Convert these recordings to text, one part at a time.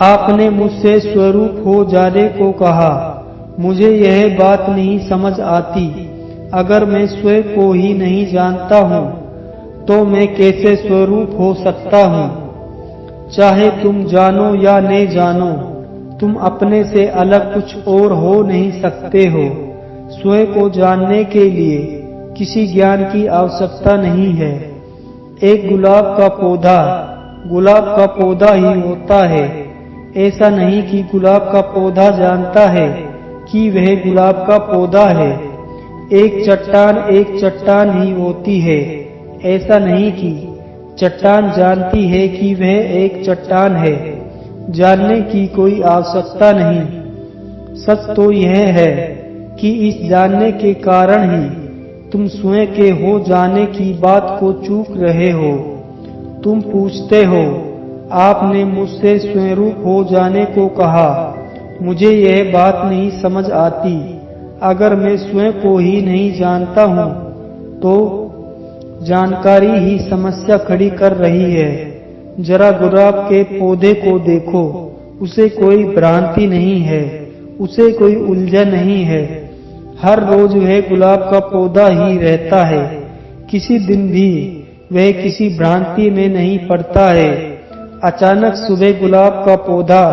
आपने मुझसे स्वरूप हो जाने को कहा। मुझे यह बात नहीं समझ आती। अगर मैं स्वयं को ही नहीं जानता हूँ तो मैं कैसे स्वरूप हो सकता हूँ। चाहे तुम जानो या न जानो, तुम अपने से अलग कुछ और हो नहीं सकते हो। स्वयं को जानने के लिए किसी ज्ञान की आवश्यकता नहीं है। एक गुलाब का पौधा ही होता है। ऐसा नहीं कि गुलाब का पौधा जानता है कि वह गुलाब का पौधा है। एक चट्टान ही होती है। ऐसा नहीं कि चट्टान जानती है कि वह एक चट्टान है। जानने की कोई आवश्यकता नहीं। सच तो यह है कि इस जानने के कारण ही तुम स्वयं के हो जाने की बात को चूक रहे हो। तुम पूछते हो, आपने मुझसे स्वरूप हो जाने को कहा। मुझे यह बात नहीं समझ आती। अगर मैं स्वयं को ही नहीं जानता हूँ तो जानकारी ही समस्या खड़ी कर रही है। जरा गुलाब के पौधे को देखो, उसे कोई भ्रांति नहीं है, उसे कोई उलझन नहीं है। हर रोज वह गुलाब का पौधा ही रहता है। किसी दिन भी वह किसी भ्रांति में नहीं पड़ता है। अचानक सुबह गुलाब का पौधा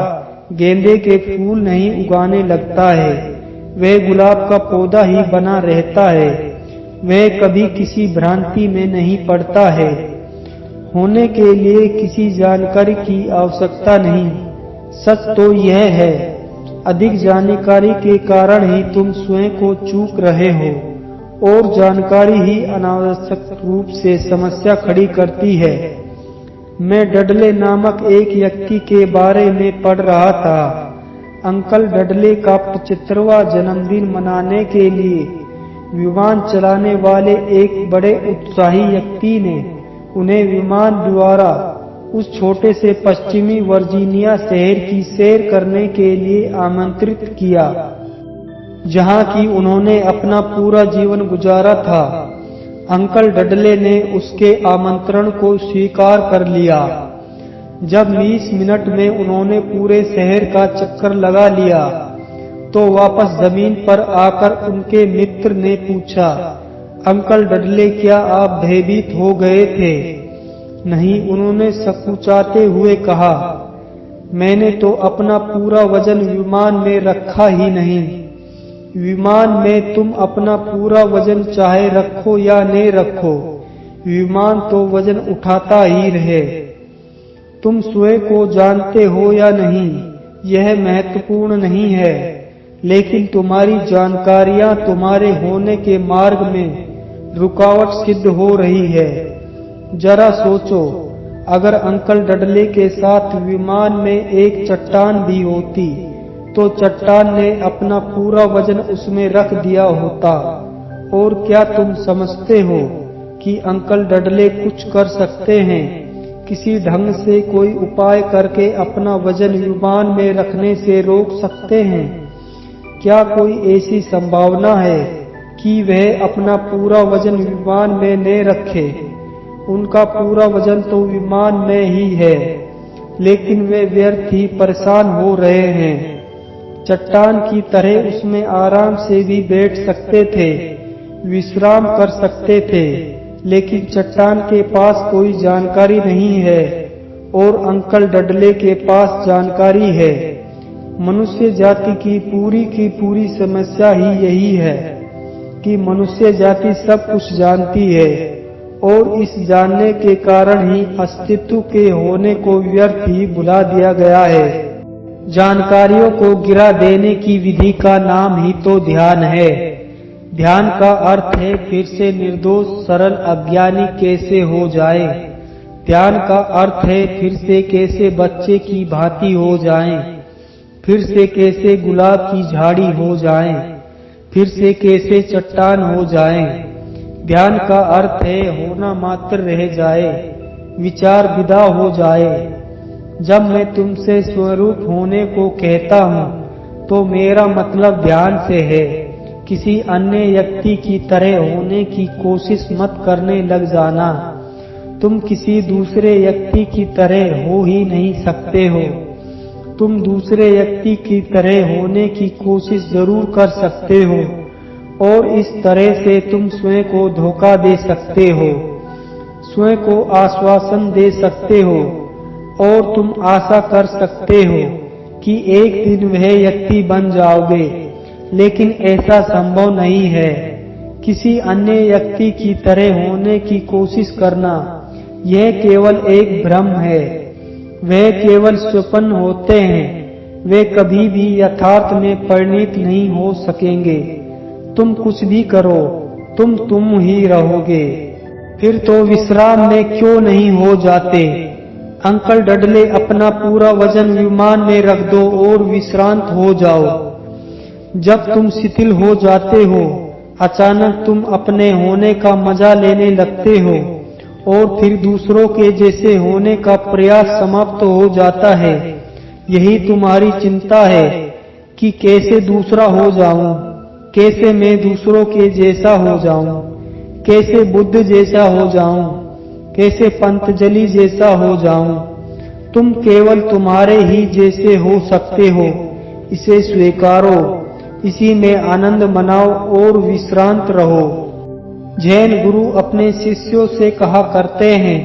गेंदे के फूल नहीं उगाने लगता है। वह गुलाब का पौधा ही बना रहता है। वह कभी किसी भ्रांति में नहीं पड़ता है। होने के लिए किसी जानकारी की आवश्यकता नहीं। सच तो यह है, अधिक जानकारी के कारण ही तुम स्वयं को चूक रहे हो और जानकारी ही अनावश्यक रूप से समस्या खड़ी करती है। मैं डडले नामक एक व्यक्ति के बारे में पढ़ रहा था। अंकल डडले का 75वां जन्मदिन मनाने के लिए विमान चलाने वाले एक बड़े उत्साही व्यक्ति ने उन्हें विमान द्वारा उस छोटे से पश्चिमी वर्जीनिया शहर की सैर करने के लिए आमंत्रित किया, जहां की उन्होंने अपना पूरा जीवन गुजारा था। अंकल डडले ने उसके आमंत्रण को स्वीकार कर लिया। जब 20 मिनट में उन्होंने पूरे शहर का चक्कर लगा लिया तो वापस जमीन पर आकर उनके मित्र ने पूछा, अंकल डडले, क्या आप भयभीत हो गए थे? नहीं, उन्होंने सकुचाते हुए कहा, मैंने तो अपना पूरा वजन विमान में रखा ही नहीं। विमान में तुम अपना पूरा वजन चाहे रखो या न रखो, विमान तो वजन उठाता ही रहे। तुम स्वयं को जानते हो या नहीं, यह महत्वपूर्ण नहीं है, लेकिन तुम्हारी जानकारियां तुम्हारे होने के मार्ग में रुकावट सिद्ध हो रही है। जरा सोचो, अगर अंकल डडले के साथ विमान में एक चट्टान भी होती तो चट्टान ने अपना पूरा वजन उसमें रख दिया होता। और क्या तुम समझते हो कि अंकल डडले कुछ कर सकते हैं? किसी ढंग से कोई उपाय करके अपना वजन विमान में रखने से रोक सकते हैं? क्या कोई ऐसी संभावना है कि वह अपना पूरा वजन विमान में न रखे? उनका पूरा वजन तो विमान में ही है, लेकिन वे व्यर्थ ही परेशान हो रहे हैं। चट्टान की तरह उसमें आराम से भी बैठ सकते थे, विश्राम कर सकते थे, लेकिन चट्टान के पास कोई जानकारी नहीं है और अंकल डडले के पास जानकारी है। मनुष्य जाति की पूरी समस्या ही यही है कि मनुष्य जाति सब कुछ जानती है और इस जानने के कारण ही अस्तित्व के होने को व्यर्थ ही भुला दिया गया है। जानकारियों को गिरा देने की विधि का नाम ही तो ध्यान है। ध्यान का अर्थ है फिर से निर्दोष, सरल, अज्ञानी कैसे हो जाए। ध्यान का अर्थ है फिर से कैसे बच्चे की भांति हो जाएं, फिर से कैसे गुलाब की झाड़ी हो जाएं, फिर से कैसे चट्टान हो जाएं। ध्यान का अर्थ है होना मात्र रह जाए, विचार विदा हो जाए। जब मैं तुमसे स्वरूप होने को कहता हूँ तो मेरा मतलब ध्यान से है। किसी अन्य व्यक्ति की तरह होने की कोशिश मत करने लग जाना। तुम किसी दूसरे व्यक्ति की तरह हो ही नहीं सकते हो। तुम दूसरे व्यक्ति की तरह होने की कोशिश जरूर कर सकते हो और इस तरह से तुम स्वयं को धोखा दे सकते हो, स्वयं को आश्वासन दे सकते हो और तुम आशा कर सकते हो कि एक दिन वह व्यक्ति बन जाओगे, लेकिन ऐसा संभव नहीं है। किसी अन्य व्यक्ति की तरह होने की कोशिश करना यह केवल एक भ्रम है। वह केवल स्वप्न होते हैं, वे कभी भी यथार्थ में परिणित नहीं हो सकेंगे। तुम कुछ भी करो, तुम ही रहोगे। फिर तो विश्राम में क्यों नहीं हो जाते? अंकल डडले, अपना पूरा वजन विमान में रख दो और विश्रांत हो जाओ। जब तुम शिथिल हो जाते हो, अचानक तुम अपने होने का मजा लेने लगते हो और फिर दूसरों के जैसे होने का प्रयास समाप्त हो जाता है। यही तुम्हारी चिंता है कि कैसे दूसरा हो जाऊं, कैसे मैं दूसरों के जैसा हो जाऊं, कैसे बुद्ध जैसा हो जाऊं, कैसे पतंजलि जैसा हो जाऊं। तुम केवल तुम्हारे ही जैसे हो सकते हो, इसे स्वीकारो, इसी में आनंद मनाओ और विश्रांत रहो। जैन गुरु अपने शिष्यों से कहा करते हैं,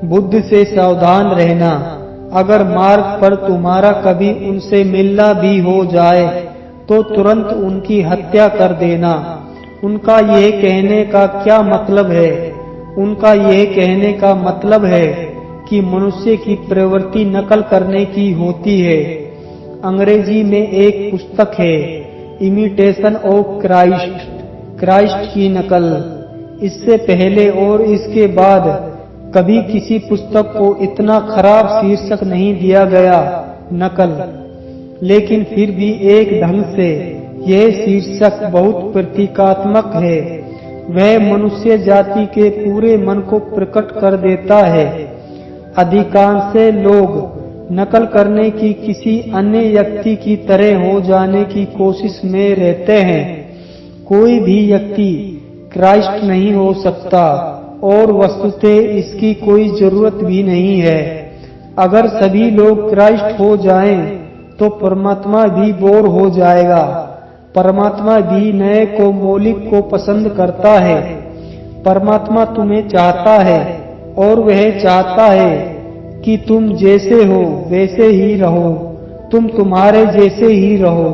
बुद्ध से सावधान रहना। अगर मार्ग पर तुम्हारा कभी उनसे मिलना भी हो जाए तो तुरंत उनकी हत्या कर देना। उनका यह कहने का क्या मतलब है? उनका यह कहने का मतलब है कि मनुष्य की प्रवृत्ति नकल करने की होती है। अंग्रेजी में एक पुस्तक है, इमिटेशन ऑफ क्राइस्ट, क्राइस्ट की नकल। इससे पहले और इसके बाद कभी किसी पुस्तक को इतना खराब शीर्षक नहीं दिया गया, नकल। लेकिन फिर भी एक ढंग से यह शीर्षक बहुत प्रतीकात्मक है। वह मनुष्य जाति के पूरे मन को प्रकट कर देता है। अधिकांश लोग नकल करने की, किसी अन्य व्यक्ति की तरह हो जाने की कोशिश में रहते हैं। कोई भी व्यक्ति क्राइस्ट नहीं हो सकता और वस्तुतः इसकी कोई जरूरत भी नहीं है। अगर सभी लोग क्राइस्ट हो जाएं, तो परमात्मा भी बोर हो जाएगा। परमात्मा भी नए को, मौलिक को पसंद करता है। परमात्मा तुम्हें चाहता है और वह चाहता है कि तुम जैसे हो वैसे ही रहो, तुम तुम्हारे जैसे ही रहो।